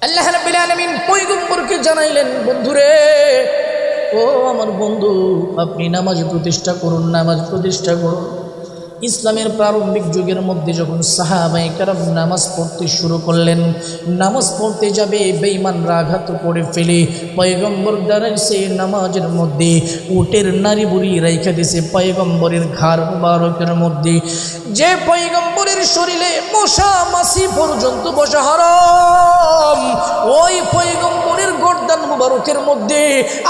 আল্লাহ রাব্বুল আলামিন পয়গম্বরকে জানাইলেন, বন্ধুরে, ও আমার বন্ধু, আপনি নামাজ প্রতিষ্ঠা করুন, নামাজ প্রতিষ্ঠা করুন। ইসলামের প্রারম্ভিক যুগের মধ্যে যখন সাহাবায়ে কেরাম নামাজ পড়তে শুরু করলেন, নামাজ পড়তে যাবে বেঈমানরা আঘাত করে ফেলে পয়গম্বর দাঁড়াইছে নামাজের মধ্যে, উটের নারী বুড়ি রাইখা দিছে পয়গম্বরের ঘাড় মুবারকের মধ্যে। যে পয়গম্বরের শরীরে মশা মাছি পর্যন্ত বসা হারাম, ওই পয়গম্বরের গর্দান মুবারকের মধ্যে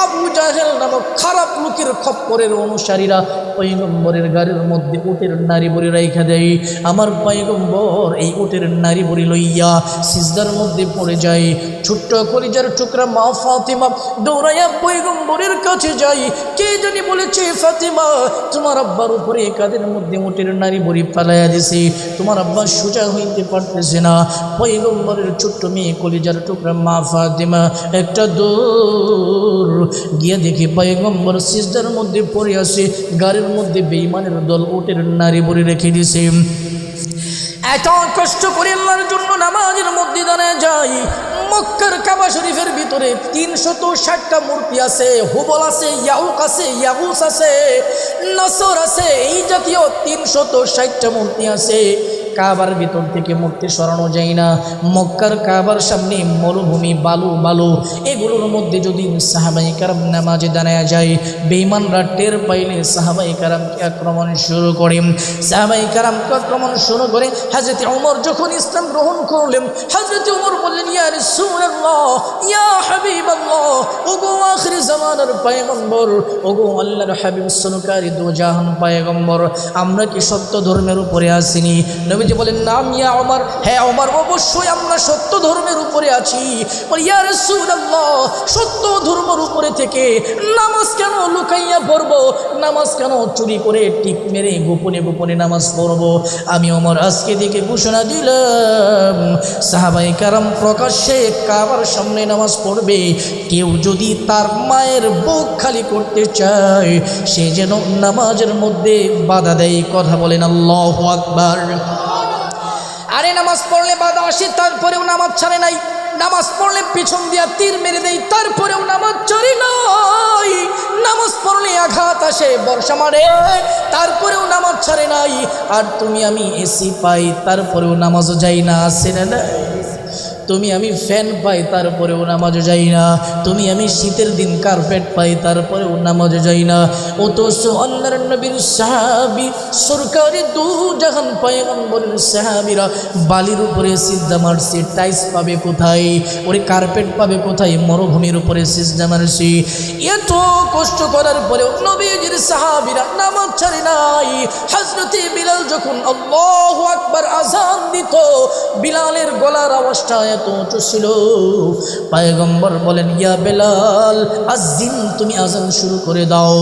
আবু জাহেল নামক খারাপ লোকের খপ্পরের অনুসারীরা পয়গম্বরের গাড়ির মধ্যে উটের নারী বুড়ি রাইখা দেয়। আমার পয়গম্বর এই উটের নারী বুড়ি লইয়া সিজদার মধ্যে পড়ে যায়। ছোট্ট কলিজার টুকরা মা ফাতিমা দৌড়াইয়া পয়গম্বরের কাছে যায়। কে জানি বলেছে, ফাতিমা, তোমার আব্বার উপরে কাদের মধ্যে উটের নারী বুড়ি ফালাইয়া দিছে, তোমার আব্বা সোজা হইতে পারতেছে না। পয়গম্বরের ছোট্ট মেয়ে কলিজার টুকরা মা ফাতিমা একটা দৌড় গিয়া দেখে পয়গম্বর সিজদার মধ্যে পড়ে আসে, গাড়ির মধ্যে বেঈমানের দল উটের নারী বুড়ি রেখে দিছে। এত কষ্ট করে আল্লাহর জন্য নামাজের মধ্যে দাঁড়ায় যায়। মক্কার কাবা শরীফের ভিতরে ৩৬০টা মূর্তি আছে, হুবল আছে, ইয়াউক আছে, ইয়াগুস আছে, নসর আছে, এই জাতীয় ৩৬০টা মূর্তি আছে। কাবার ভিতর থেকে মূর্তি সরানো যায় না। মক্কার কাবার সামনে মরুভূমি, বালু বালু, এগুলোর মধ্যে যদি সাহাবায়ে কেরাম নামাজে দাঁড়ায় যায়, বেঈমানরা টের পাইলে সাহাবায়ে কেরামকে আক্রমণ শুরু করে। সাহাবায়ে কেরামকে আক্রমণ শুরু করে হযরত ওমর যখন ইসলাম গ্রহণ করলেন, হযরত ওমর বললেন, ইয়া রাসূলুল্লাহ, ইয়া হাবিবাল্লাহ, ওগো আখির জামানার পয়গম্বর, ওগো আল্লাহর হাবিব সুনকারী দু জাহান পয়গম্বর, আমরা কি সত্য ধর্মের উপরে আসিনি? নবীজি বলেন, নাম ইয়া ওমর, হ্যাঁ ওমর, অবশ্যই আমরা সত্য ধর্মের উপরে আছি। বলি, ইয়া রাসূলুল্লাহ, সত্য ধর্মের উপরে থেকে নামাজ কেন লুকাইয়া পড়ব, নামাজ কেন চুরি করে টিপ মেরে গোপনে গোপনে নামাজ পড়ব? আমি ওমর আজকে দিকে ঘোষণা দিলাম, সাহাবায়ে কেরাম প্রকাশ্যে কাবার সামনে নামাজ পড়বে। কেউ যদি তার মায়ের বুক খালি করতে চায়, সে যেন নামাজের মধ্যে বাধা দেয়। কথা বলেন আল্লাহু আকবার। আরে নামাজ পড়লে বাধা আসে, তারপরেও নামাজ ছাড়ে নাই। নামাজ পড়লে পিছন দিয়া তীর মেরে দেয়, তারপরেও নামাজ ছাড়ে নাই। নামাজ পড়লে আঘাত আসে, বর্ষা মারে, তারপরেও নামাজ ছাড়ে নাই। আর তুমি আমি এসি পাই, তারপরেও নামাজও যাই না, আসে না? তুমি আমি ফ্যান পাই, তারপরেও নামাজে যাই না। তুমি আমি শীতের দিন কার্পেট পাই, তারপরেও নামাজে যাই না। অথচ আল্লাহর নবীর সাহাবী সরকারি দু জাহান পয়গম্বরের সাহাবীরা বালির উপরে সিজদা মারছে, টাইলস পাবে কোথায়? ওরে কার্পেট পাবে কোথায়? মরুভূমির উপরে সিজদা মারছে। এত কষ্ট করার পরেও নবীজির সাহাবীরা নামাজ ছাড়ে নাই। হযরতে বিলাল যখন আল্লাহু আকবার আযান দিত, বিলালের গলার আওয়াজটা এত উঁচু ছিল, পয়গম্বর বলেন, ইয়া বেলাল আযিন, তুমি আযান শুরু করে দাও।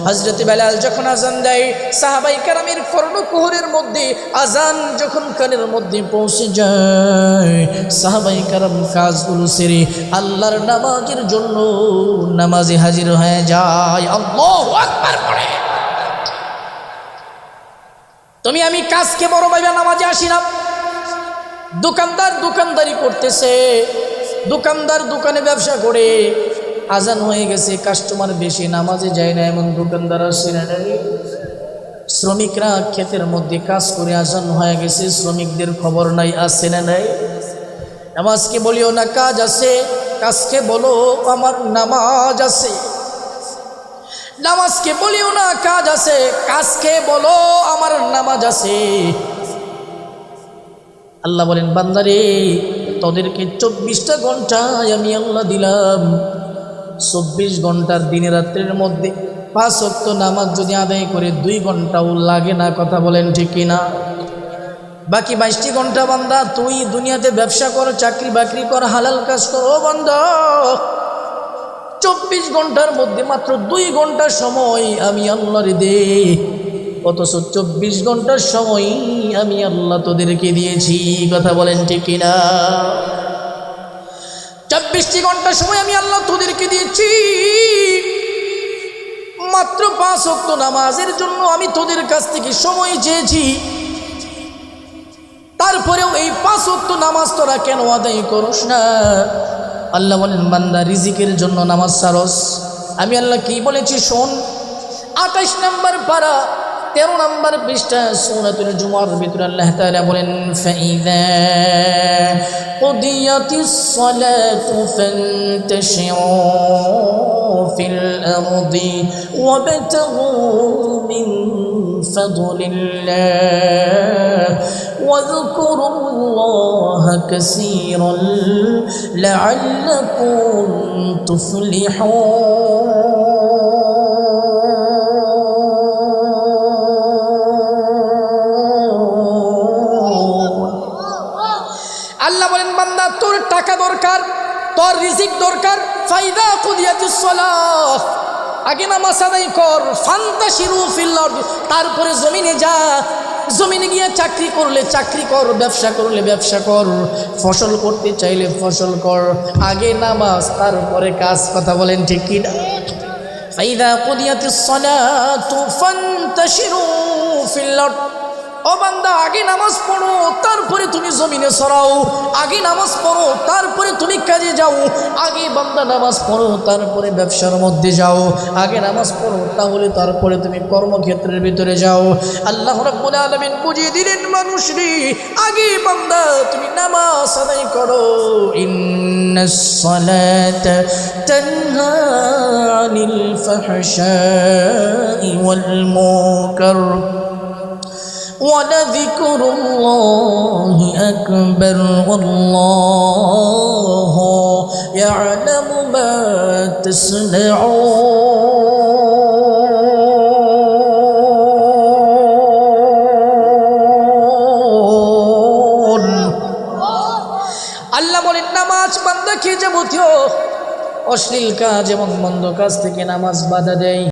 হযরত বেলাল যখন আযান দেয়, সাহাবায়ে কেরামের কর্ণকুহরের মধ্যে আযান যখন কানের মধ্যে পৌঁছে যায়, সাহাবায়ে কেরাম কাজগুলো সেরে আল্লাহর নামাজের জন্য নামাজে হাজির হয়ে যায়। আল্লাহু আকবার পড়ে। তুমি আমি কাজকে বড় ভাইবা নামাজে আসি না। দোকানদার দোকানদারি করতেছে, দোকানদার দোকানে ব্যবসা করে, আজান হয়ে গেছে, কাস্টমার বেশি, নামাজে যায় না, এমন দোকানদার আসে না। শ্রমিকরা ক্ষেতের মধ্যে কাজ করে, আজান হয়ে গেছে, শ্রমিকদের খবর নাই, আসে না নাই? নামাজকে বলিও না কাজ আছে, কাজকে বলো আমার নামাজ আছে। নামাজকে বলিও না কাজ আছে, কাজকে বলো আমার নামাজ আছে। আল্লাহ বলেন, বান্দারে, তোদেরকে 24টা ঘন্টায় আমি আল্লাহ দিলাম। 24 ঘন্টার দিনে রাত্রের মধ্যে 5 ওয়াক্ত নামাজ যদি আদায় করে 2 ঘন্টাও লাগে না। কথা বলেন ঠিক কিনা? বাকি 22টি ঘন্টা বান্দা তুই দুনিয়াতে ব্যবসা কর, চাকরি বাকরি কর, হালাল কাজ কর। ও বান্দা, 24 ঘন্টার মধ্যে মাত্র 2 ঘন্টা সময় আমি আল্লাহর দে, অথচ 24 ঘন্টার সময় আমি আল্লাহ তোদেরকে দিয়েছি। কথা বলেন ঠিক কিনা? 24টি ঘন্টা সময় আমি আল্লাহ তোদেরকে দিয়েছি। মাত্র 5 ওয়াক্ত নামাজের জন্য আমি তোদের কাছ থেকে সময় চেয়েছি। তারপরেও এই 5 ওয়াক্ত নামাজ তোরা কেন আদায় করস না? আল্লাহ বলেন, বান্দা রিজিকের জন্য নামাজ ছাড়স। আমি আল্লাহ কি বলেছি শোন। 28 নম্বর পারা 13 নম্বর পৃষ্ঠা সূরাতুল জুমার ভিতরে আল্লাহ তাআলা বলেন, ফাইযা কুদিয়াতিস সালাতু ফান্তাশিরু ফিল আরদি ওয়াবতাগু মিন ফাদলিল্লাহ ওয়াযকুরুল্লাহা কাসীরান লাআল্লাকুম তুফলিহুন। আল্লাহ বলেন, বান্দা তোর টাকা দরকার, তোর রিজিক দরকার, ফাইদা কুদিয়াতিস সালাহ, আগে নামাজ আদায় কর। ফান্তাশিরু ফিল আরদ, তারপরে জমিনে যা, জমিনে গিয়ে চাকরি করলে চাকরি কর, ব্যবসা করলে ব্যবসা কর, ফসল করতে চাইলে ফসল কর, আগে নামাজ তারপরে কাজ। কথা বলেন ঠিক কি না? ফাইদা কুদিয়াতিস সালাতু ফান্তাশিরু ফিল আরদ, ও বান্দা আগে নামাজ পড়ো তারপরে তুমি জমিনে ছড়াও, আগে নামাজ পড়ো তারপরে তুমি কাজে যাও, আগে বান্দা নামাজ পড়ো তারপরে ব্যবসার মধ্যে যাও, আগে নামাজ পড়ো তাহলে তারপরে তুমি কর্মক্ষেত্রের ভিতরে যাও। আল্লাহ রাব্বুল আলামিন বুঝিয়ে দিলেন মানুষরে, আগে বান্দা তুমি নামাজ আদায় করো। ইন্নাস সালাতা তানহা আনিল ফাহশাই ওয়াল মুনকার ولذكر الله أكبر والله يعلم ما تصنعون। আল্লাহ বলেন, নামাজ বান্দাকে যাবতীয় অশ্লীল কাজ এবং মন্দ কাজ থেকে নামাজ বাধা দেয়।